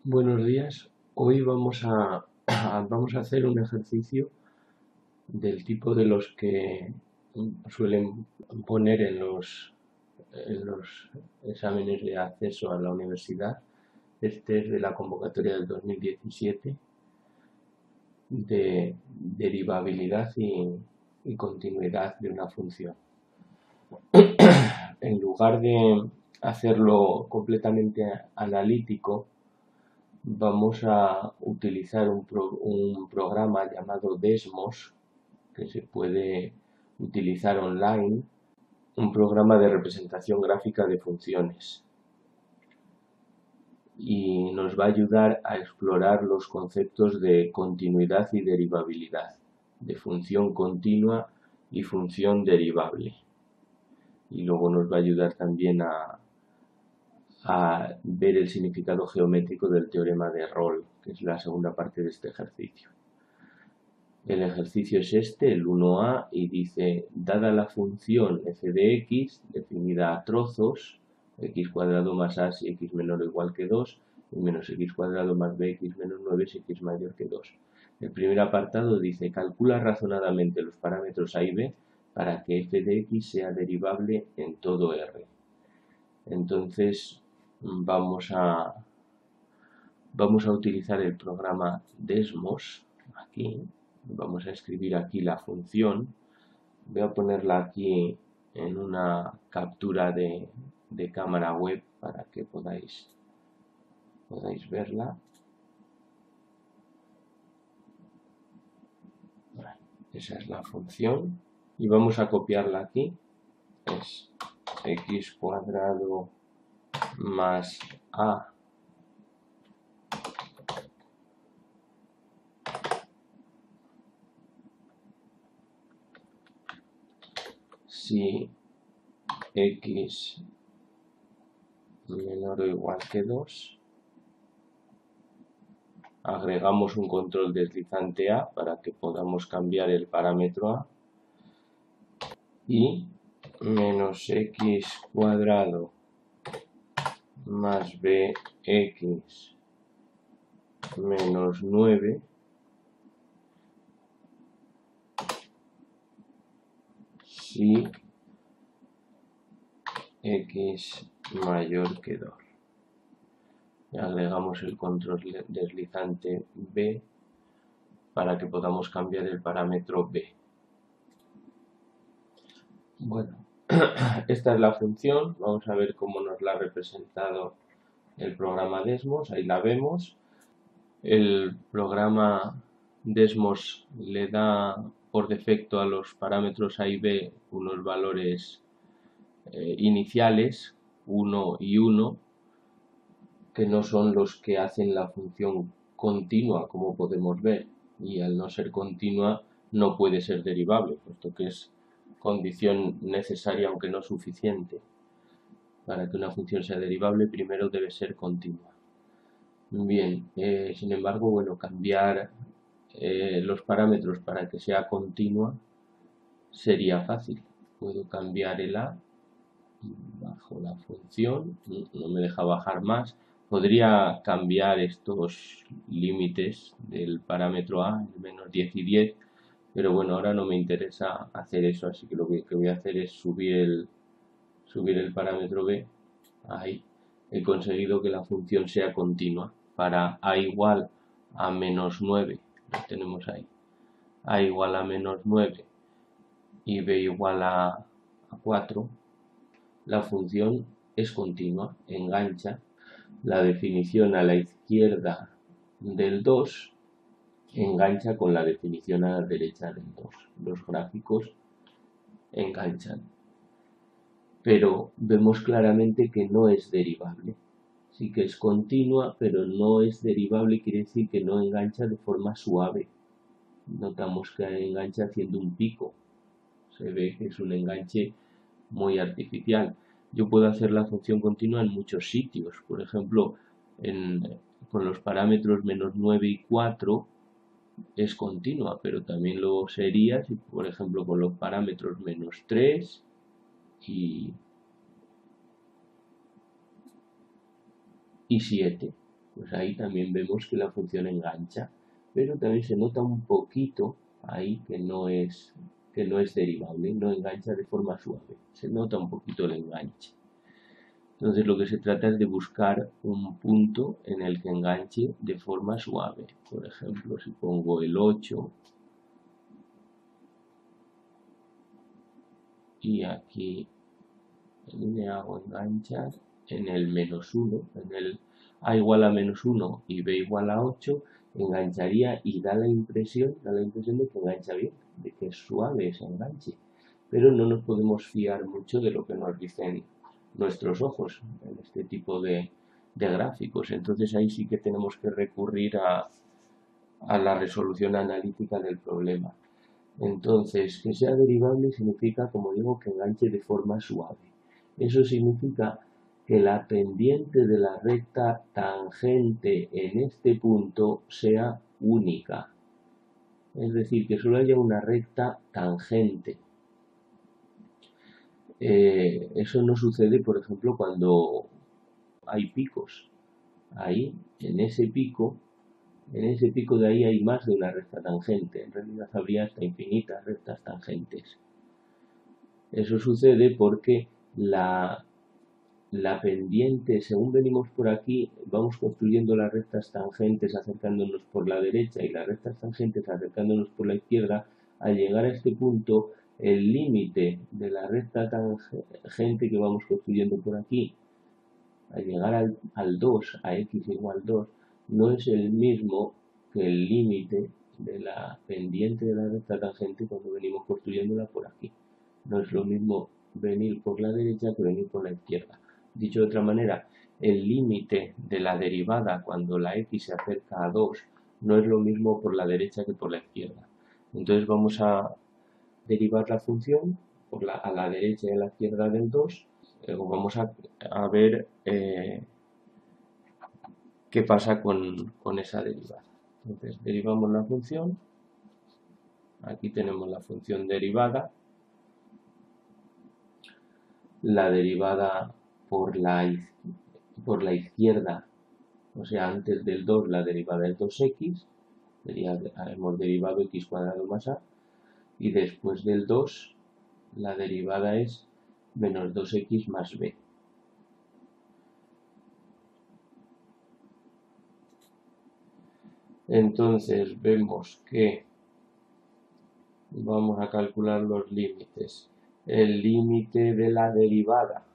Buenos días. Hoy vamos a hacer un ejercicio del tipo de los que suelen poner en los exámenes de acceso a la universidad. Este es de la convocatoria del 2017 de derivabilidad y continuidad de una función. En lugar de hacerlo completamente analítico, vamos a utilizar un programa llamado Desmos, que se puede utilizar online, un programa de representación gráfica de funciones. Y nos va a ayudar a explorar los conceptos de continuidad y derivabilidad, de función continua y función derivable. Y luego nos va a ayudar también a ver el significado geométrico del teorema de Rolle, que es la segunda parte de este ejercicio. El ejercicio es este, el 1a, y dice, dada la función f de x, definida a trozos, x cuadrado más a si x menor o igual que 2, y menos x cuadrado más bx menos 9 si x mayor que 2. El primer apartado dice, calcula razonadamente los parámetros a y b para que f de x sea derivable en todo R. Entonces, vamos a utilizar el programa Desmos, aquí. Vamos a escribir aquí la función. Voy a ponerla aquí en una captura de cámara web para que podáis verla. Esa es la función. Y vamos a copiarla aquí. Es x cuadrado más a si x menor o igual que 2. Agregamos un control deslizante a para que podamos cambiar el parámetro a. Y menos x cuadrado más bx menos 9 si x mayor que 2. Y agregamos el control deslizante b para que podamos cambiar el parámetro b. Bueno, esta es la función. Vamos a ver cómo nos la ha representado el programa Desmos. Ahí la vemos. El programa Desmos le da por defecto a los parámetros a y b unos valores iniciales, 1 y 1, que no son los que hacen la función continua, como podemos ver, y al no ser continua no puede ser derivable, puesto que es condición necesaria aunque no suficiente. Para que una función sea derivable primero debe ser continua. Bien, sin embargo, bueno, cambiar los parámetros para que sea continua sería fácil. Puedo cambiar el a, bajo la función, no me deja bajar más. Podría cambiar estos límites del parámetro a, el menos 10 y 10, pero bueno, ahora no me interesa hacer eso, así que lo que voy a hacer es subir el parámetro b. Ahí he conseguido que la función sea continua. Para a igual a menos 9, lo tenemos ahí, a igual a menos 9 y b igual a 4, la función es continua, engancha. La definición a la izquierda del 2 engancha con la definición a la derecha del 2. Los gráficos enganchan. Pero vemos claramente que no es derivable. Sí que es continua, pero no es derivable, quiere decir que no engancha de forma suave. Notamos que engancha haciendo un pico. Se ve que es un enganche muy artificial. Yo puedo hacer la función continua en muchos sitios. Por ejemplo, con los parámetros menos 9 y 4 es continua, pero también lo sería si, por ejemplo, con los parámetros menos 3 y 7. pues ahí también vemos que la función engancha, pero también se nota un poquito ahí que no es derivable, no engancha de forma suave, se nota un poquito el enganche. Entonces lo que se trata es de buscar un punto en el que enganche de forma suave. Por ejemplo, si pongo el 8 y aquí le hago enganchar en el -1, en el a igual a -1 y b igual a 8, engancharía y da la impresión de que engancha bien, de que es suave ese enganche. Pero no nos podemos fiar mucho de lo que nos dicen nuestros ojos en este tipo de gráficos. Entonces ahí sí que tenemos que recurrir a la resolución analítica del problema. Entonces, que sea derivable significa, como digo, que enganche de forma suave. Eso significa que la pendiente de la recta tangente en este punto sea única. Es decir, que solo haya una recta tangente. Eso no sucede, por ejemplo, cuando hay picos. Ahí, en ese pico de ahí hay más de una recta tangente. En realidad habría hasta infinitas rectas tangentes. Eso sucede porque la pendiente, según venimos por aquí, vamos construyendo las rectas tangentes acercándonos por la derecha y las rectas tangentes acercándonos por la izquierda. Al llegar a este punto, el límite de la recta tangente que vamos construyendo por aquí, al llegar al 2, a x igual 2, no es el mismo que el límite de la pendiente de la recta tangente cuando venimos construyéndola por aquí. No es lo mismo venir por la derecha que venir por la izquierda. Dicho de otra manera, el límite de la derivada cuando la x se acerca a 2 no es lo mismo por la derecha que por la izquierda. Entonces vamos a derivar la función a la derecha y a la izquierda del 2. Vamos a ver qué pasa con esa derivada. Entonces derivamos la función. Aquí tenemos la función derivada. La derivada por la izquierda, o sea, antes del 2 la derivada es 2x, hemos derivado x cuadrado más a, y después del 2 la derivada es menos 2x más b. Entonces vemos que vamos a calcular los límites. El límite de la derivada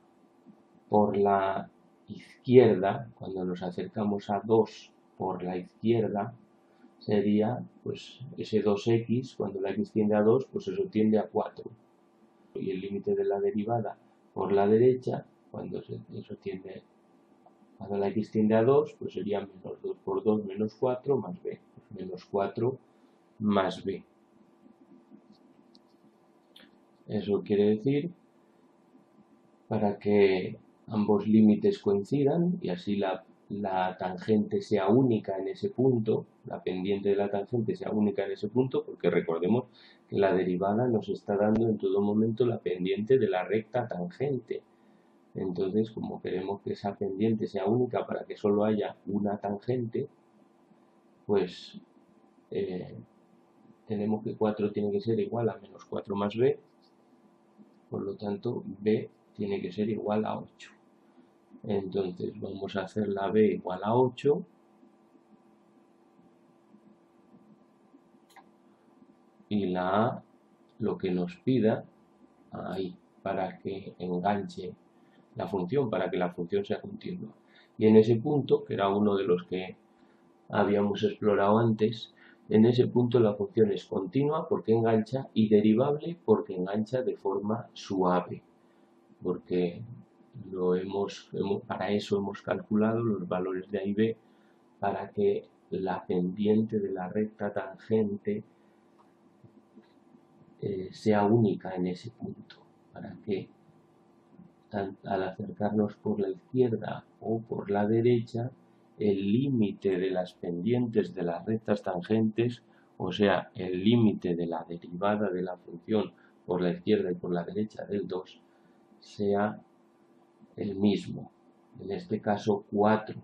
por la izquierda, cuando nos acercamos a 2 por la izquierda, sería pues ese 2x, cuando la x tiende a 2, pues eso tiende a 4. Y el límite de la derivada por la derecha, cuando la x tiende a 2, pues sería menos 2 por 2 menos 4 más b. Pues menos 4 más b. Eso quiere decir, para que ambos límites coincidan y así la tangente sea única en ese punto, la pendiente de la tangente sea única en ese punto, porque recordemos que la derivada nos está dando en todo momento la pendiente de la recta tangente. Entonces, como queremos que esa pendiente sea única para que solo haya una tangente, pues tenemos que 4 tiene que ser igual a menos 4 más b, por lo tanto b tiene que ser igual a 8. Entonces vamos a hacer la b igual a 8 y la a lo que nos pida ahí para que enganche la función, para que la función sea continua. Y en ese punto, que era uno de los que habíamos explorado antes, en ese punto la función es continua porque engancha y derivable porque engancha de forma suave, porque para eso hemos calculado los valores de A y B para que la pendiente de la recta tangente sea única en ese punto, para que al acercarnos por la izquierda o por la derecha, el límite de las pendientes de las rectas tangentes, o sea, el límite de la derivada de la función por la izquierda y por la derecha del 2, sea el mismo. En este caso 4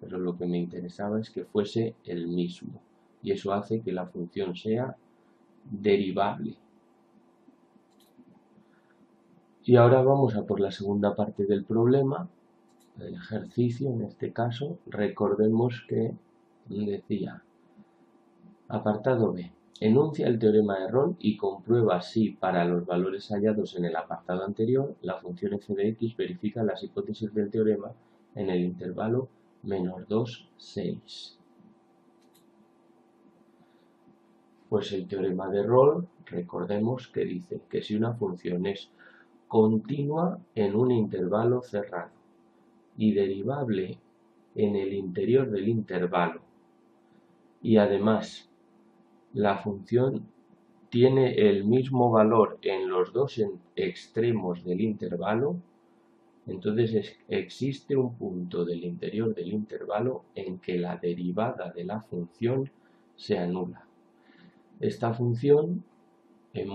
pero lo que me interesaba es que fuese el mismo, y eso hace que la función sea derivable. Y ahora vamos a por la segunda parte del problema, el ejercicio en este caso. Recordemos que decía, apartado B, enuncia el teorema de Rolle y comprueba si para los valores hallados en el apartado anterior la función f de x verifica las hipótesis del teorema en el intervalo -2, 6. Pues el teorema de Rolle, recordemos que dice que si una función es continua en un intervalo cerrado y derivable en el interior del intervalo, y además la función tiene el mismo valor en los dos extremos del intervalo, entonces existe un punto del interior del intervalo en que la derivada de la función se anula. Esta función es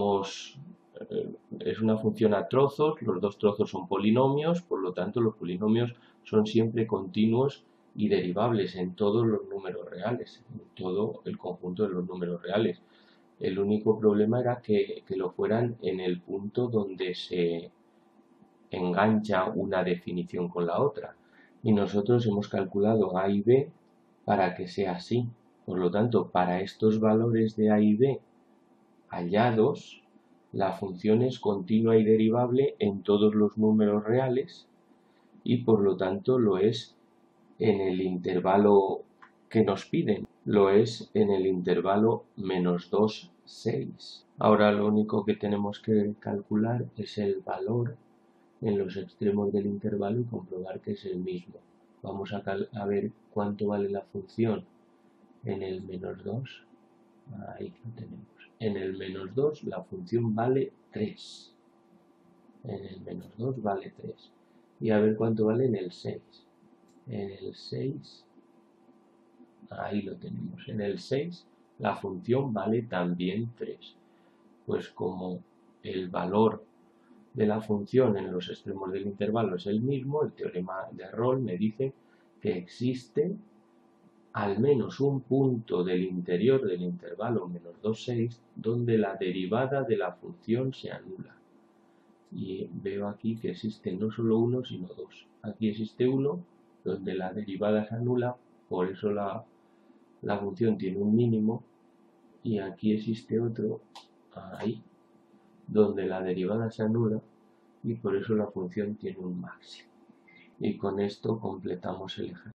una función a trozos, los dos trozos son polinomios, por lo tanto los polinomios son siempre continuos y derivables en todos los números reales, en todo el conjunto de los números reales. El único problema era que lo fueran en el punto donde se engancha una definición con la otra. Y nosotros hemos calculado A y B para que sea así. Por lo tanto, para estos valores de A y B hallados, la función es continua y derivable en todos los números reales y por lo tanto lo es en el intervalo que nos piden, lo es en el intervalo -2, 6. Ahora lo único que tenemos que calcular es el valor en los extremos del intervalo y comprobar que es el mismo. Vamos a ver cuánto vale la función en el -2. Ahí lo tenemos. En el -2 la función vale 3. En el -2 vale 3. Y a ver cuánto vale en el 6. En el 6, ahí lo tenemos. En el 6 la función vale también 3. Pues como el valor de la función en los extremos del intervalo es el mismo, el teorema de Rolle me dice que existe al menos un punto del interior del intervalo -2, 6 donde la derivada de la función se anula. Y veo aquí que existe no solo uno, sino dos. Aquí existe uno donde la derivada se anula, por eso la función tiene un mínimo, y aquí existe otro, ahí, donde la derivada se anula y por eso la función tiene un máximo. Y con esto completamos el ejercicio.